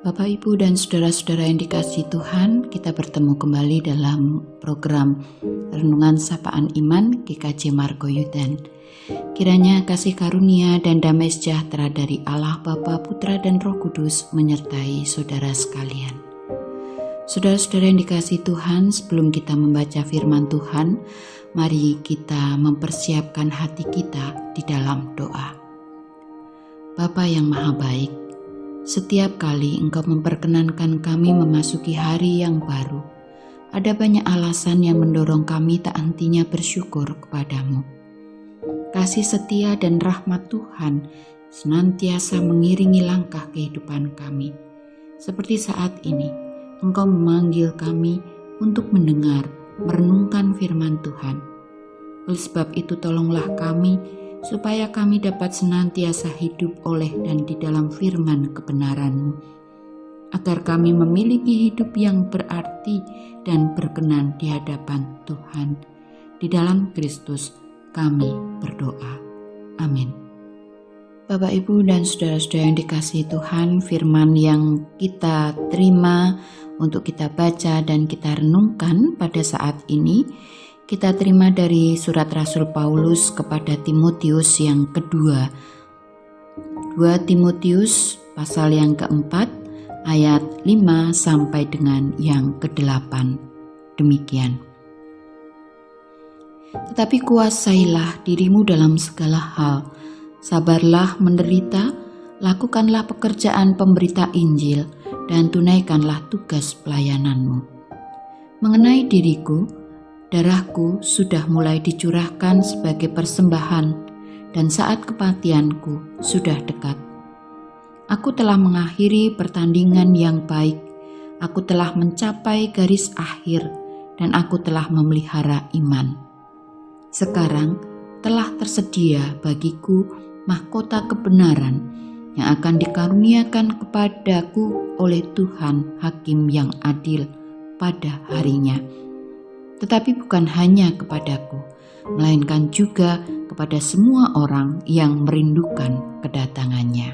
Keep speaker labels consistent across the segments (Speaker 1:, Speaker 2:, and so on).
Speaker 1: Bapak, Ibu, dan saudara-saudara yang dikasihi Tuhan, kita bertemu kembali dalam program Renungan Sapaan Iman GKJ Margoyudan. Kiranya kasih karunia dan damai sejahtera dari Allah Bapa, Putra, dan Roh Kudus menyertai saudara sekalian. Saudara-saudara yang dikasihi Tuhan, sebelum kita membaca firman Tuhan, mari kita mempersiapkan hati kita di dalam doa. Bapa yang Maha Baik, setiap kali Engkau memperkenankan kami memasuki hari yang baru, ada banyak alasan yang mendorong kami tak hentinya bersyukur kepadamu. Kasih setia dan rahmat Tuhan senantiasa mengiringi langkah kehidupan kami. Seperti saat ini, Engkau memanggil kami untuk mendengar, merenungkan firman Tuhan. Oleh sebab itu tolonglah kami, supaya kami dapat senantiasa hidup oleh dan di dalam firman kebenaran-Mu, agar kami memiliki hidup yang berarti dan berkenan di hadapan Tuhan. Di dalam Kristus kami berdoa. Amin. Bapak, Ibu, dan saudara-saudara yang dikasihi Tuhan, firman yang kita terima untuk kita baca dan kita renungkan pada saat ini kita terima dari surat Rasul Paulus kepada Timotius yang kedua. 2 Timotius pasal yang keempat ayat 5 sampai dengan yang ke-8. Demikian. Tetapi kuasailah dirimu dalam segala hal, sabarlah menderita, lakukanlah pekerjaan pemberita Injil, dan tunaikanlah tugas pelayananmu. Mengenai diriku, darahku sudah mulai dicurahkan sebagai persembahan dan saat kematianku sudah dekat. Aku telah mengakhiri pertandingan yang baik, aku telah mencapai garis akhir dan aku telah memelihara iman. Sekarang telah tersedia bagiku mahkota kebenaran yang akan dikaruniakan kepadaku oleh Tuhan Hakim yang adil pada harinya. Tetapi bukan hanya kepadaku, melainkan juga kepada semua orang yang merindukan kedatangannya.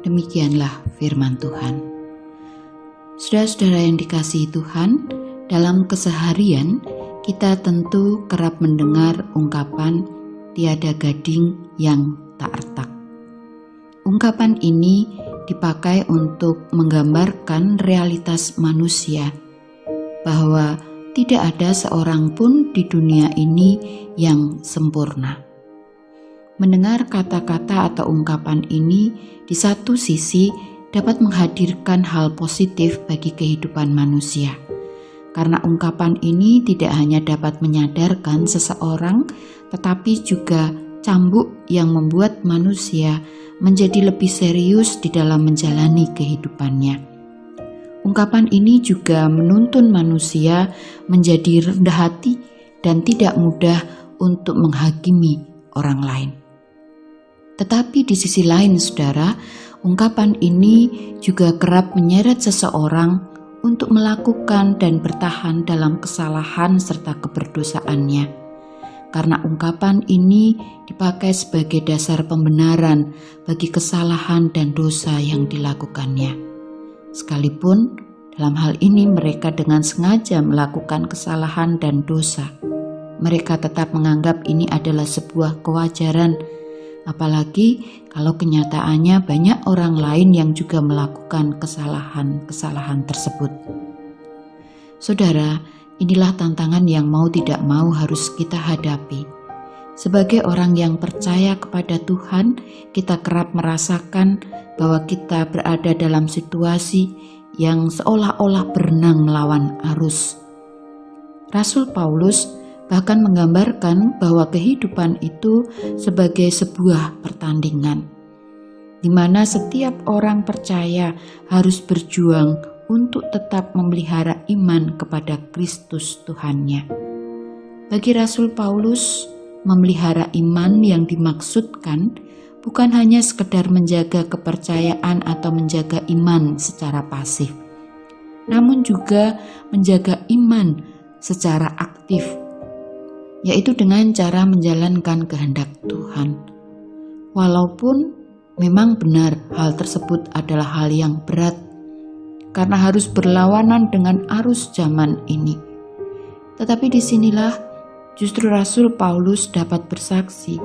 Speaker 1: Demikianlah firman Tuhan. Saudara-saudara yang dikasihi Tuhan, dalam keseharian kita tentu kerap mendengar ungkapan tiada gading yang tak retak. Ungkapan ini dipakai untuk menggambarkan realitas manusia, bahwa tidak ada seorang pun di dunia ini yang sempurna. Mendengar kata-kata atau ungkapan ini di satu sisi dapat menghadirkan hal positif bagi kehidupan manusia. Karena ungkapan ini tidak hanya dapat menyadarkan seseorang, tetapi juga cambuk yang membuat manusia menjadi lebih serius di dalam menjalani kehidupannya. Ungkapan ini juga menuntun manusia menjadi rendah hati dan tidak mudah untuk menghakimi orang lain. Tetapi di sisi lain, saudara, ungkapan ini juga kerap menyeret seseorang untuk melakukan dan bertahan dalam kesalahan serta keberdosaannya. Karena ungkapan ini dipakai sebagai dasar pembenaran bagi kesalahan dan dosa yang dilakukannya. Sekalipun dalam hal ini mereka dengan sengaja melakukan kesalahan dan dosa, mereka tetap menganggap ini adalah sebuah kewajaran, apalagi kalau kenyataannya banyak orang lain yang juga melakukan kesalahan-kesalahan tersebut. Saudara, inilah tantangan yang mau tidak mau harus kita hadapi. Sebagai orang yang percaya kepada Tuhan, kita kerap merasakan bahwa kita berada dalam situasi yang seolah-olah berenang melawan arus. Rasul Paulus bahkan menggambarkan bahwa kehidupan itu sebagai sebuah pertandingan, di mana setiap orang percaya harus berjuang untuk tetap memelihara iman kepada Kristus Tuhannya. Bagi Rasul Paulus, memelihara iman yang dimaksudkan bukan hanya sekedar menjaga kepercayaan atau menjaga iman secara pasif, namun juga menjaga iman secara aktif, yaitu dengan cara menjalankan kehendak Tuhan. Walaupun memang benar hal tersebut adalah hal yang berat, karena harus berlawanan dengan arus zaman ini. Tetapi disinilah justru Rasul Paulus dapat bersaksi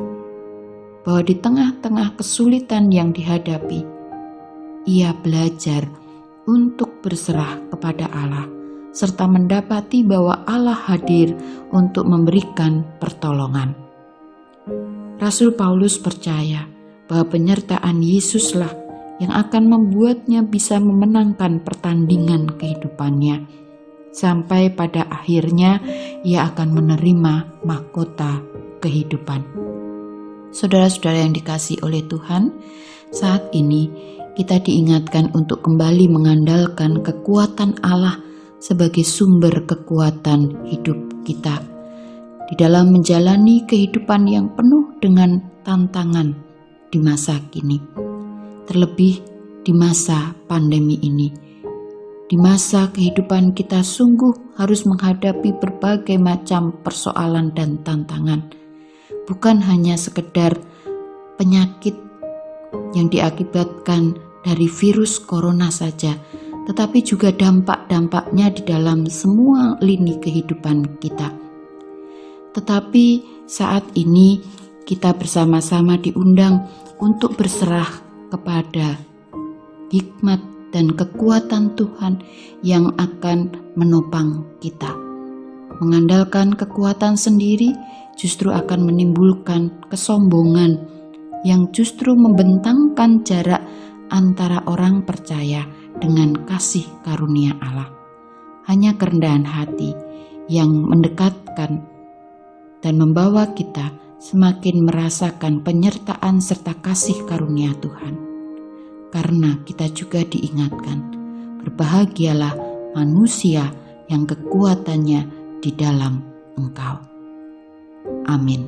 Speaker 1: bahwa di tengah-tengah kesulitan yang dihadapi, ia belajar untuk berserah kepada Allah, serta mendapati bahwa Allah hadir untuk memberikan pertolongan. Rasul Paulus percaya bahwa penyertaan Yesuslah yang akan membuatnya bisa memenangkan pertandingan kehidupannya, sampai pada akhirnya ia akan menerima mahkota kehidupan. Saudara-saudara yang dikasihi oleh Tuhan, saat ini kita diingatkan untuk kembali mengandalkan kekuatan Allah sebagai sumber kekuatan hidup kita di dalam menjalani kehidupan yang penuh dengan tantangan di masa kini, terlebih di masa pandemi ini. Di masa kehidupan kita sungguh harus menghadapi berbagai macam persoalan dan tantangan, bukan hanya sekedar penyakit yang diakibatkan dari virus corona saja, tetapi juga dampak-dampaknya di dalam semua lini kehidupan kita. Tetapi saat ini kita bersama-sama diundang untuk berserah kepada hikmat dan kekuatan Tuhan yang akan menopang kita. Mengandalkan kekuatan sendiri justru akan menimbulkan kesombongan yang justru membentangkan jarak antara orang percaya dengan kasih karunia Allah. Hanya kerendahan hati yang mendekatkan dan membawa kita semakin merasakan penyertaan serta kasih karunia Tuhan. Karena kita juga diingatkan, berbahagialah manusia yang kekuatannya di dalam Engkau. Amin.